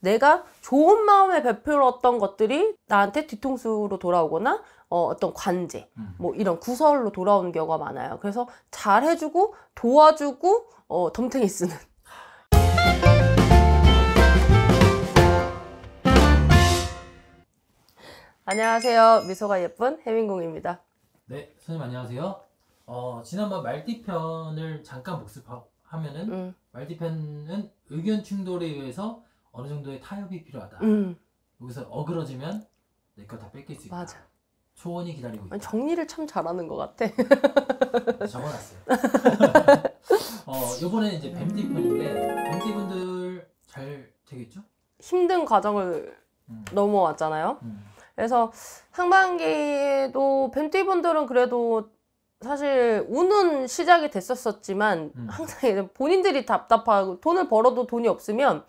내가 좋은 마음에 베풀었던 것들이 나한테 뒤통수로 돌아오거나 어떤 관제, 뭐 이런 구설로 돌아오는 경우가 많아요. 그래서 잘해주고 도와주고 덤탱이 쓰는. 안녕하세요. 미소가 예쁜 해민공입니다. 네, 선생님 안녕하세요. 지난번 말띠편을 잠깐 복습하면은 말띠편은 의견 충돌에 의해서 어느 정도의 타협이 필요하다. 여기서 어그러지면 내 거 다 뺏길 수 있다. 맞아. 초원이 기다리고 있다. 정리를 참 잘하는 것 같아. 적어놨어요. 요번에 이제 뱀띠편인데 뱀띠분들 잘 되겠죠? 힘든 과정을 넘어왔잖아요. 그래서 상반기에도 뱀띠분들은 그래도 사실 우는 시작이 됐었지만 항상 본인들이 답답하고 돈을 벌어도 돈이 없으면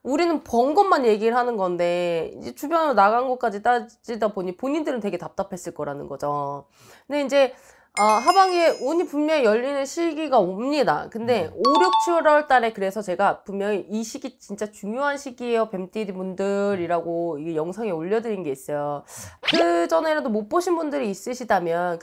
우리는 번 것만 얘기를 하는 건데 이제 주변으로 나간 것까지 따지다 보니 본인들은 되게 답답했을 거라는 거죠. 근데 이제 하반기에 운이 분명히 열리는 시기가 옵니다. 근데 5, 6, 7월 달에 그래서 제가 분명히 이 시기 진짜 중요한 시기예요. 뱀띠 분들이라고 이 영상에 올려드린 게 있어요. 그 전에라도 못 보신 분들이 있으시다면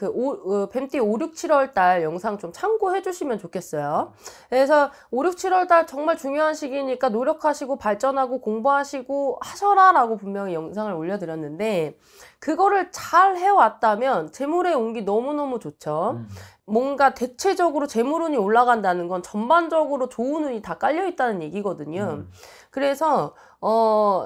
뱀띠 5, 6, 7월 달 영상 좀 참고해 주시면 좋겠어요. 그래서 5, 6, 7월 달 정말 중요한 시기니까 노력하시고 발전하고 공부하시고 하셔라 라고 분명히 영상을 올려드렸는데 그거를 잘 해왔다면 재물의 운기 너무너무 좋죠. 뭔가 대체적으로 재물운이 올라간다는 건 전반적으로 좋은 운이 다 깔려있다는 얘기거든요. 그래서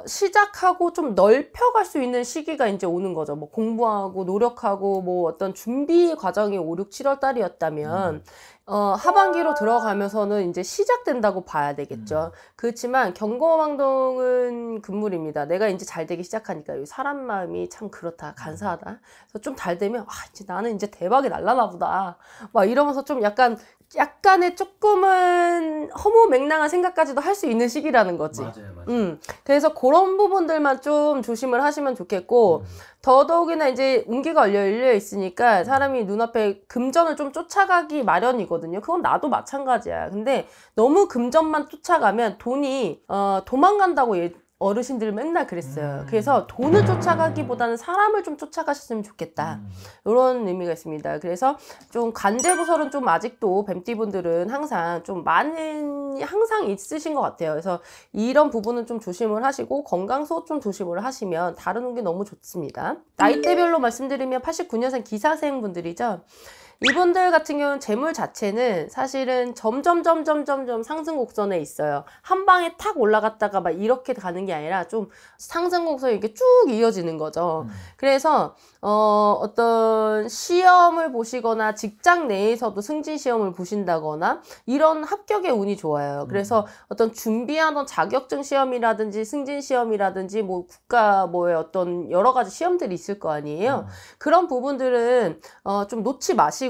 시작하고 좀 넓혀갈 수 있는 시기가 이제 오는 거죠. 뭐 공부하고 노력하고 뭐 어떤 준비 과정이 5, 6, 7월 달이었다면 하반기로 들어가면서는 이제 시작된다고 봐야 되겠죠. 그렇지만 경거망동은 금물입니다. 내가 이제 잘 되기 시작하니까 사람 마음이 참 그렇다, 간사하다. 그래서 좀 잘 되면 이제 나는 이제 대박이 날라나 보다. 막 이러면서 좀 약간의 조금은 허무맹랑한 생각까지도 할 수 있는 시기라는 거지. 맞아요. 그래서 그런 부분들만 좀 조심을 하시면 좋겠고 더더욱이나 이제 운기가 열려 있으니까 사람이 눈앞에 금전을 좀 쫓아가기 마련이거든요. 그건 나도 마찬가지야. 근데 너무 금전만 쫓아가면 돈이 도망간다고 어르신들 맨날 그랬어요. 그래서 돈을 쫓아가기보다는 사람을 좀 쫓아가셨으면 좋겠다. 이런 의미가 있습니다. 그래서 좀 관제부설은 좀 아직도 뱀띠분들은 항상 좀 항상 있으신 것 같아요. 그래서 이런 부분은 좀 조심을 하시고 건강소 좀 조심을 하시면 다른 운기 너무 좋습니다. 나이대별로 말씀드리면 89년생 기사생 분들이죠. 이분들 같은 경우는 재물 자체는 사실은 점점 상승 곡선에 있어요. 한 방에 탁 올라갔다가 막 이렇게 가는 게 아니라 좀 상승 곡선이 이렇게 쭉 이어지는 거죠. 그래서 어떤 시험을 보시거나 직장 내에서도 승진 시험을 보신다거나 이런 합격의 운이 좋아요. 그래서 어떤 준비하던 자격증 시험이라든지 승진 시험이라든지 뭐 국가 뭐의 어떤 여러 가지 시험들이 있을 거 아니에요. 그런 부분들은 좀 놓지 마시고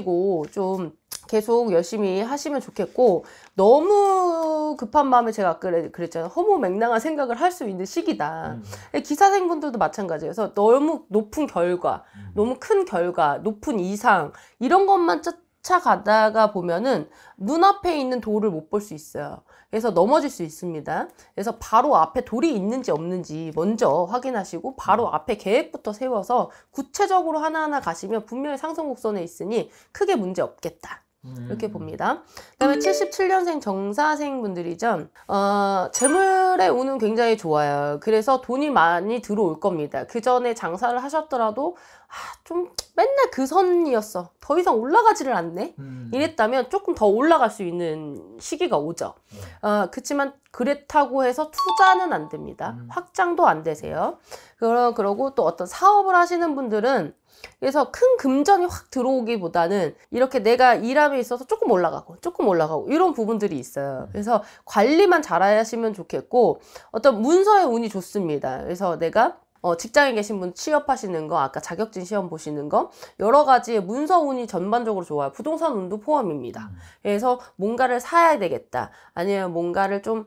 좀 계속 열심히 하시면 좋겠고 너무 급한 마음에 제가 아까 그랬잖아요. 허무맹랑한 생각을 할 수 있는 시기다. 기사생분들도 마찬가지예요. 그래서 너무 높은 결과, 너무 큰 결과, 높은 이상 이런 것만 쫓아가다가 보면은 눈앞에 있는 돌을 못 볼 수 있어요. 그래서 넘어질 수 있습니다. 그래서 바로 앞에 돌이 있는지 없는지 먼저 확인하시고 바로 앞에 계획부터 세워서 구체적으로 하나하나 가시면 분명히 상승 곡선에 있으니 크게 문제 없겠다. 이렇게 봅니다. 그 다음에 77년생 정사생 분들이죠. 재물의 운은 굉장히 좋아요. 그래서 돈이 많이 들어올 겁니다. 그 전에 장사를 하셨더라도 좀 맨날 그 선이었어. 더 이상 올라가지를 않네. 이랬다면 조금 더 올라갈 수 있는 시기가 오죠. 그렇지만 그렇다고 해서 투자는 안 됩니다. 확장도 안 되세요. 그러고 또 어떤 사업을 하시는 분들은 그래서 큰 금전이 확 들어오기보다는 이렇게 내가 일함에 있어서 조금 올라가고 이런 부분들이 있어요. 그래서 관리만 잘 하시면 좋겠고 어떤 문서의 운이 좋습니다. 그래서 내가 직장에 계신 분 취업하시는 거, 아까 자격증 시험 보시는 거, 여러 가지 문서 운이 전반적으로 좋아요. 부동산 운도 포함입니다. 그래서 뭔가를 사야 되겠다. 아니면 뭔가를 좀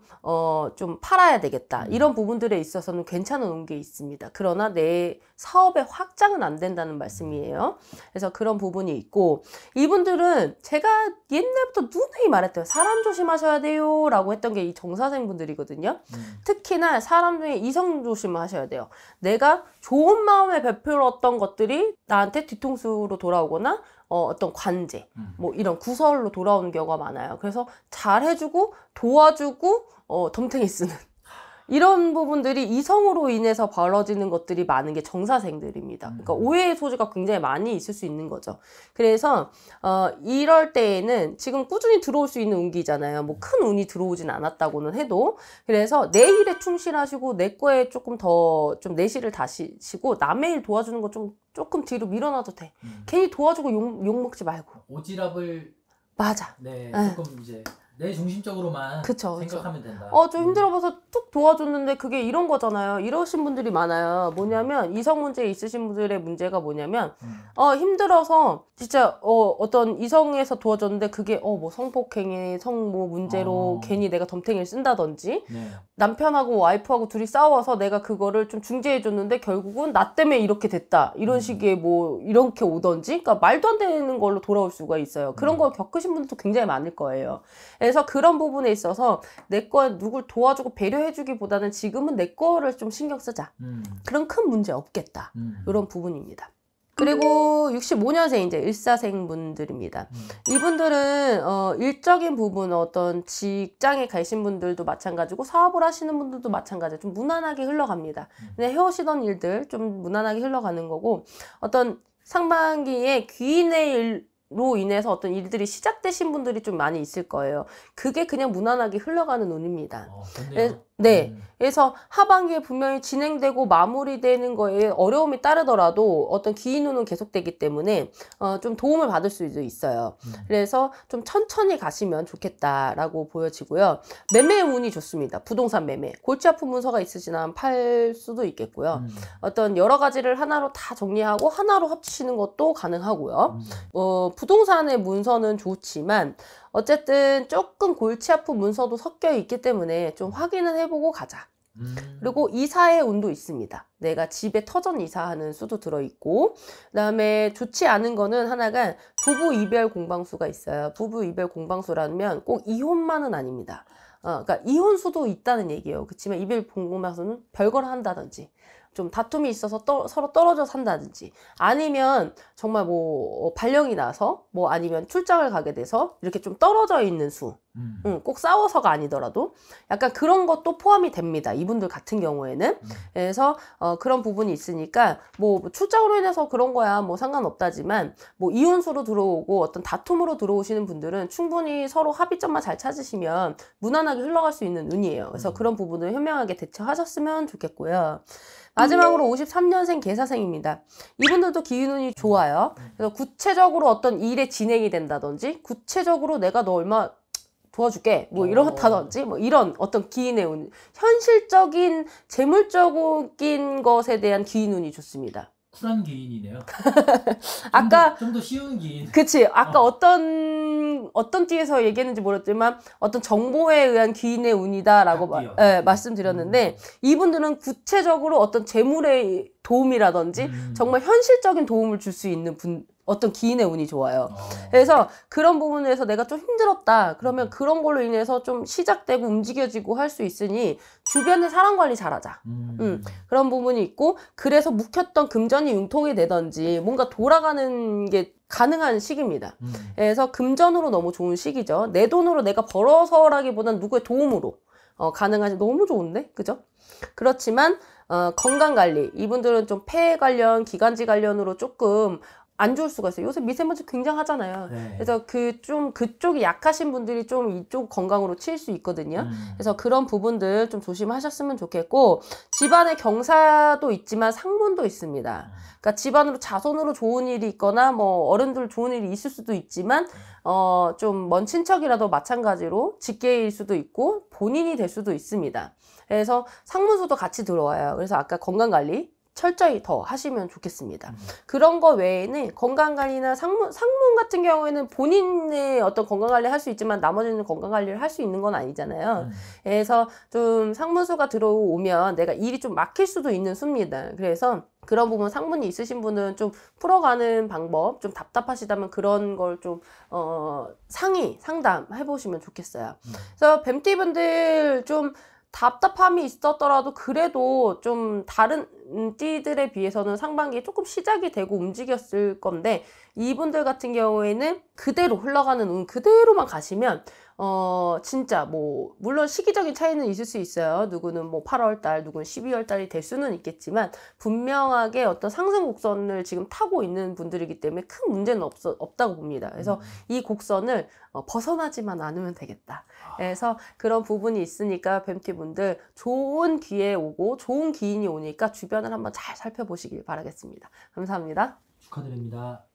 팔아야 되겠다. 이런 부분들에 있어서는 괜찮은 운게 있습니다. 그러나 내 사업의 확장은 안 된다는 말씀이에요. 그래서 그런 부분이 있고, 이분들은 제가 옛날부터 누누이 말했대요. 사람 조심하셔야 돼요. 라고 했던 게 이 정사생분들이거든요. 특히나 사람 중에 이성 조심을 하셔야 돼요. 내가 좋은 마음에 베풀었던 것들이 나한테 뒤통수로 돌아오거나 어떤 관제, 뭐 이런 구설로 돌아오는 경우가 많아요. 그래서 잘해주고 도와주고 덤탱이 쓰는 이런 부분들이 이성으로 인해서 벌어지는 것들이 많은 게 정사생들입니다. 그러니까 오해의 소지가 굉장히 많이 있을 수 있는 거죠. 그래서 이럴 때에는 지금 꾸준히 들어올 수 있는 운기잖아요. 뭐 큰 운이 들어오진 않았다고는 해도. 그래서 내 일에 충실하시고 내 거에 조금 더 좀 내실을 다시고 남의 일 도와주는 거 조금 뒤로 밀어놔도 돼. 괜히 도와주고 욕 먹지 말고. 오지랖을 맞아. 네, 조금 이제 내 중심적으로만 생각하면 된다. 좀 힘들어봐서 툭 도와줬는데 그게 이런 거잖아요. 이러신 분들이 많아요. 뭐냐면 이성 문제 있으신 분들의 문제가 뭐냐면 힘들어서 진짜 어떤 이성에서 도와줬는데 그게 뭐 성폭행의 뭐 문제로 괜히 내가 덤탱이를 쓴다든지 남편하고 와이프하고 둘이 싸워서 내가 그거를 좀 중재해줬는데 결국은 나 때문에 이렇게 됐다. 이런 식의 뭐 이렇게 오던지 그러니까 말도 안 되는 걸로 돌아올 수가 있어요. 그런 걸 겪으신 분들도 굉장히 많을 거예요. 그래서 그런 부분에 있어서 내 거 누굴 도와주고 배려해주기보다는 지금은 내 거를 좀 신경 쓰자. 그런 큰 문제 없겠다. 이런 부분입니다. 그리고 65년생 이제 일사생 분들입니다. 이분들은 일적인 부분 어떤 직장에 가신 분들도 마찬가지고 사업을 하시는 분들도 마찬가지로 좀 무난하게 흘러갑니다. 근데 해오시던 일들 좀 무난하게 흘러가는 거고 어떤 상반기에 귀인의 일로 인해서 어떤 일들이 시작되신 분들이 좀 많이 있을 거예요. 그게 그냥 무난하게 흘러가는 운입니다. 네. 그래서 하반기에 분명히 진행되고 마무리되는 거에 어려움이 따르더라도 어떤 기인운은 계속되기 때문에 좀 도움을 받을 수도 있어요. 그래서 좀 천천히 가시면 좋겠다라고 보여지고요. 매매 운이 좋습니다. 부동산 매매. 골치 아픈 문서가 있으시면 팔 수도 있겠고요. 어떤 여러 가지를 하나로 다 정리하고 하나로 합치시는 것도 가능하고요. 부동산의 문서는 좋지만 어쨌든 조금 골치 아픈 문서도 섞여 있기 때문에 좀 확인을 해보고 가자. 그리고 이사의 운도 있습니다. 내가 집에 터전 이사하는 수도 들어있고 그 다음에 좋지 않은 거는 하나가 부부 이별 공방수가 있어요. 부부 이별 공방수라면 꼭 이혼만은 아닙니다. 그러니까 이혼 수도 있다는 얘기예요. 그렇지만 이별 공방수는 별걸 한다든지 좀 다툼이 있어서 서로 떨어져 산다든지 아니면 정말 뭐 발령이 나서 뭐 아니면 출장을 가게 돼서 이렇게 좀 떨어져 있는 수 꼭 싸워서가 아니더라도 약간 그런 것도 포함이 됩니다. 이분들 같은 경우에는. 그래서 그런 부분이 있으니까 뭐 출장으로 인해서 그런 거야 뭐 상관없다지만 뭐 이혼수로 들어오고 어떤 다툼으로 들어오시는 분들은 충분히 서로 합의점만 잘 찾으시면 무난하게 흘러갈 수 있는 운이에요. 그래서 그런 부분을 현명하게 대처하셨으면 좋겠고요. 마지막으로 53년생 계사생입니다. 이분들도 기운운이 좋아요. 그래서 구체적으로 어떤 일에 진행이 된다든지 구체적으로 내가 너 얼마 도와줄게 뭐 이렇다든지 뭐 이런 어떤 기인의 운 현실적인 재물적인 것에 대한 기인운이 좋습니다. 쿨한 기인이네요. 아까 좀 더 쉬운 기인. 그치. 아까 어떤 띠에서 얘기했는지 모르겠지만 어떤 정보에 의한 기인의 운이다라고 말씀드렸는데 이분들은 구체적으로 어떤 재물의 도움이라든지 정말 현실적인 도움을 줄 수 있는 어떤 기인의 운이 좋아요. 그래서 그런 부분에서 내가 좀 힘들었다. 그러면 그런 걸로 인해서 좀 시작되고 움직여지고 할 수 있으니 주변에 사람 관리 잘하자. 그런 부분이 있고 그래서 묵혔던 금전이 융통이 되든지 뭔가 돌아가는 게 가능한 시기입니다. 그래서 금전으로 너무 좋은 시기죠. 내 돈으로 내가 벌어서라기보단 누구의 도움으로 가능하지. 너무 좋은데? 그죠? 그렇지만 건강관리 이분들은 좀 폐 관련 기관지 관련으로 조금 안 좋을 수가 있어요. 요새 미세먼지 굉장하잖아요. 네. 그래서 그쪽이 약하신 분들이 좀 이쪽 건강으로 치일 수 있거든요. 그래서 그런 부분들 좀 조심하셨으면 좋겠고 집안에 경사도 있지만 상문도 있습니다. 그러니까 집안으로 자손으로 좋은 일이 있거나 뭐 어른들 좋은 일이 있을 수도 있지만 좀 먼 친척이라도 마찬가지로 직계일 수도 있고 본인이 될 수도 있습니다. 그래서 상문수도 같이 들어와요. 그래서 아까 건강관리 철저히 더 하시면 좋겠습니다. 그런 거 외에는 건강관리나 상문 같은 경우에는 본인의 어떤 건강관리 할 수 있지만 나머지는 건강관리를 할 수 있는 건 아니잖아요. 그래서 좀 상문수가 들어오면 내가 일이 좀 막힐 수도 있는 수입니다. 그래서 그런 부분 상문이 있으신 분은 좀 풀어가는 방법, 좀 답답하시다면 그런 걸 좀 상담해 보시면 좋겠어요. 그래서 뱀띠분들 좀 답답함이 있었더라도 그래도 좀 다른 띠들에 비해서는 상반기에 조금 시작이 되고 움직였을 건데 이분들 같은 경우에는 그대로 흘러가는 운 그대로만 가시면 진짜 뭐 물론 시기적인 차이는 있을 수 있어요. 누구는 뭐 8월 달, 누구는 12월 달이 될 수는 있겠지만 분명하게 어떤 상승 곡선을 지금 타고 있는 분들이기 때문에 큰 문제는 없다고 봅니다. 그래서 이 곡선을 벗어나지만 않으면 되겠다. 그래서 그런 부분이 있으니까 뱀띠분들 좋은 기회 오고 좋은 기인이 오니까 주변을 한번 잘 살펴보시길 바라겠습니다. 감사합니다. 축하드립니다.